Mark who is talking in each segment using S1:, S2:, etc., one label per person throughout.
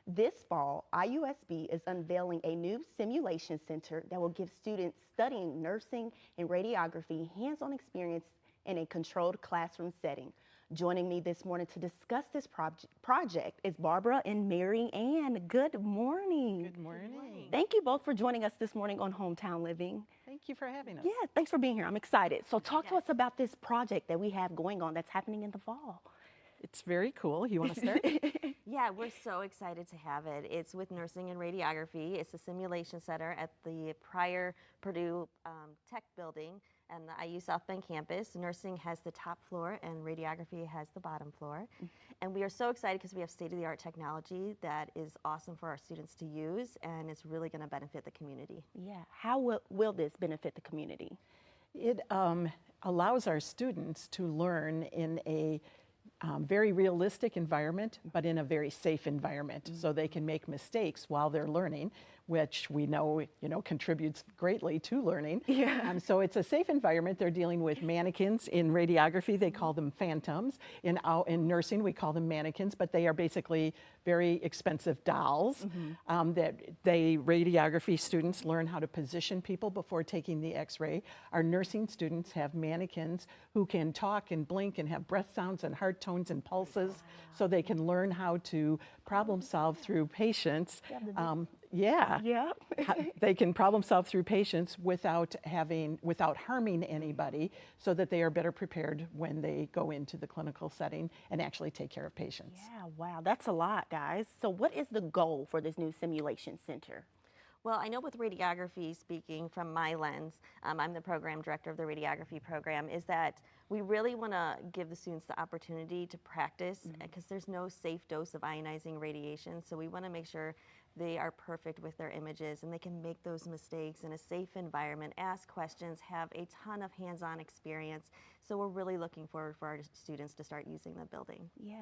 S1: This fall, IUSB is unveiling a new simulation center that will give students studying nursing and radiography hands-on experience in a controlled classroom setting. Joining me this morning to discuss this project is Barbara and Maryann. Good morning.
S2: Good morning.
S1: Thank you both for joining us this morning on Hometown Living.
S2: Thank you for having us.
S1: Yeah, thanks for being here. I'm excited. So talk to us about this project that we have going on that's happening in the fall.
S2: It's very cool. You want to start?
S3: Yeah, we're so excited to have it. It's with nursing and radiography. It's a simulation center at the prior Purdue Tech building and the IU South Bend campus. Nursing has the top floor and radiography has the bottom floor. And we are so excited because we have state-of-the-art technology that is awesome for our students to use, and it's really going to benefit the community.
S1: Yeah, how will this benefit the community?
S2: It allows our students to learn in a very realistic environment, but in a very safe environment, so they can make mistakes while they're learning, which we know, contributes greatly to learning.
S1: Yeah.
S2: So it's a safe environment. They're dealing with mannequins. In radiography, they call them phantoms. In nursing, we call them mannequins, but they are basically very expensive dolls that radiography students learn how to position people before taking the x-ray. Our nursing students have mannequins who can talk and blink and have breath sounds and heart tones and pulses, so they can learn how to problem solve through patients. They can problem solve through patients without harming anybody, so that they are better prepared when they go into the clinical setting and actually take care of patients.
S1: Yeah, wow, that's a lot, guys. So what is the goal for this new simulation center?
S3: Well, I know with radiography, speaking from my lens, I'm the program director of the radiography program, is that we really want to give the students the opportunity to practice, because there's no safe dose of ionizing radiation. So we want to make sure they are perfect with their images and they can make those mistakes in a safe environment, ask questions, have a ton of hands-on experience. So we're really looking forward for our students to start using the building.
S1: Yeah.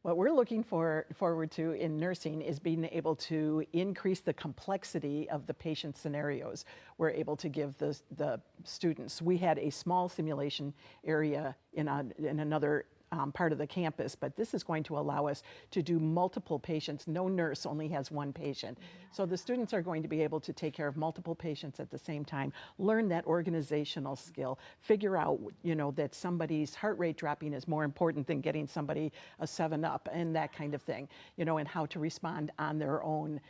S2: What we're looking forward to in nursing is being able to increase the complexity of the patient scenarios we're able to give the students. We had a small simulation area in another part of the campus, but this is going to allow us to do multiple patients. No nurse only has one patient. So the students are going to be able to take care of multiple patients at the same time, learn that organizational skill, figure out, that somebody's heart rate dropping is more important than getting somebody a 7-Up and that kind of thing, and how to respond on their own,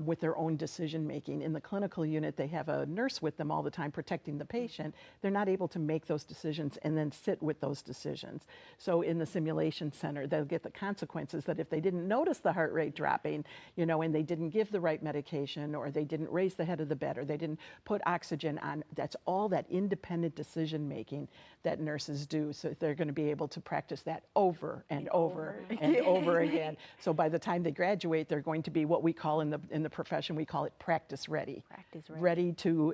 S2: with their own decision making. In the clinical unit, they have a nurse with them all the time protecting the patient. They're not able to make those decisions and then sit with those decisions. So in the simulation center, they'll get the consequences that if they didn't notice the heart rate dropping, and they didn't give the right medication, or they didn't raise the head of the bed, or they didn't put oxygen on, that's all that independent decision making that nurses do. So they're going to be able to practice that over and over and over again. So by the time they graduate, they're going to be what we call in the profession, we call it practice ready.
S1: Practice ready.
S2: Ready to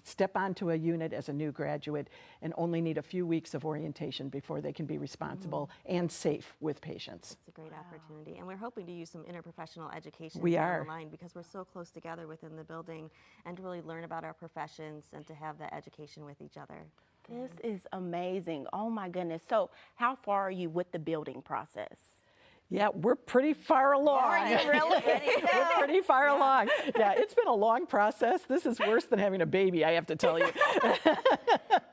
S2: step onto a unit as a new graduate and only need a few weeks of orientation before they can be responsible and safe with patients.
S3: It's a great opportunity, and we're hoping to use some interprofessional education
S2: We
S3: down
S2: are.
S3: the line, because we're so close together within the building, and to really learn about our professions and to have that education with each other.
S1: This is amazing. Oh my goodness. So how far are you with the building process?
S2: Yeah, we're pretty far along.
S1: Are you really?
S2: We're pretty far along. Yeah, it's been a long process. This is worse than having a baby, I have to tell you.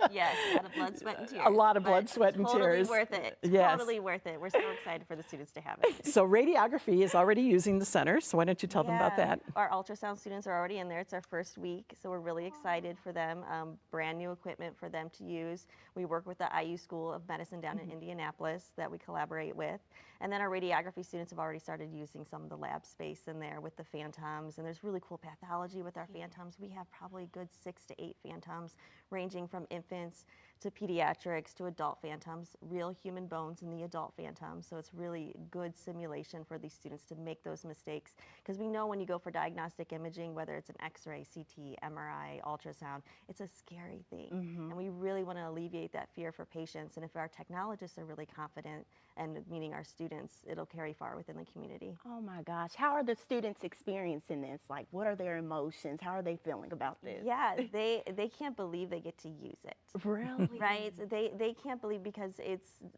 S3: Yes, a lot of blood, sweat, and tears.
S2: A lot of blood, sweat, and tears.
S3: Totally worth it.
S2: Yes.
S3: Totally worth it. We're so excited for the students to have it.
S2: So radiography is already using the center, so why don't you tell them about that?
S3: Our ultrasound students are already in there. It's our first week, so we're really excited for them. Brand new equipment for them to use. We work with the IU School of Medicine down in Indianapolis that we collaborate with. And then our radiography students have already started using some of the lab space in there with the phantoms, and there's really cool pathology with our phantoms. We have probably a good 6 to 8 phantoms, ranging from infants to pediatrics to adult phantoms, real human bones in the adult phantoms. So it's really good simulation for these students to make those mistakes, because we know when you go for diagnostic imaging, whether it's an x-ray, CT, MRI, ultrasound, it's a scary thing. And we really want to alleviate that fear for patients. And if our technologists are really confident and meeting our students, it'll carry far within the community.
S1: Oh my gosh, how are the students experiencing this? Like, what are their emotions? How are they feeling about this?
S3: Yeah, they can't believe they get to use it.
S1: Really?
S3: Right? They can't believe because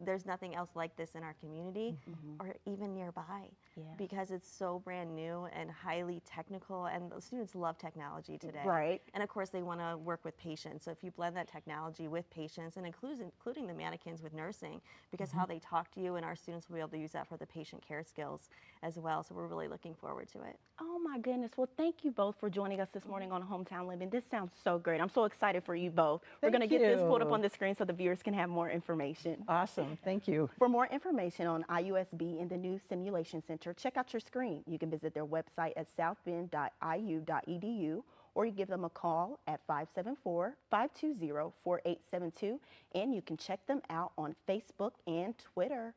S3: there's nothing else like this in our community or even nearby.
S1: Yeah.
S3: Because it's so brand new and highly technical, and the students love technology today.
S1: Right.
S3: And of course they want to work with patients. So if you blend that technology with patients and including the mannequins with nursing, because how they talk to you, and our students will be able to use that for the patient care skills as well. So we're really looking forward to it.
S1: Oh my goodness. Well, thank you both for joining us this morning on Hometown Living. This sounds so great. I'm so excited for you both. We're going to
S2: Thank
S1: get this pulled up
S2: you.
S1: on the screen so the viewers can have more information.
S2: Awesome. Thank you.
S1: For more information on IUSB and the new Simulation Center, check out your screen. You can visit their website at southbend.iu.edu, or you give them a call at 574-520-4872, and you can check them out on Facebook and Twitter.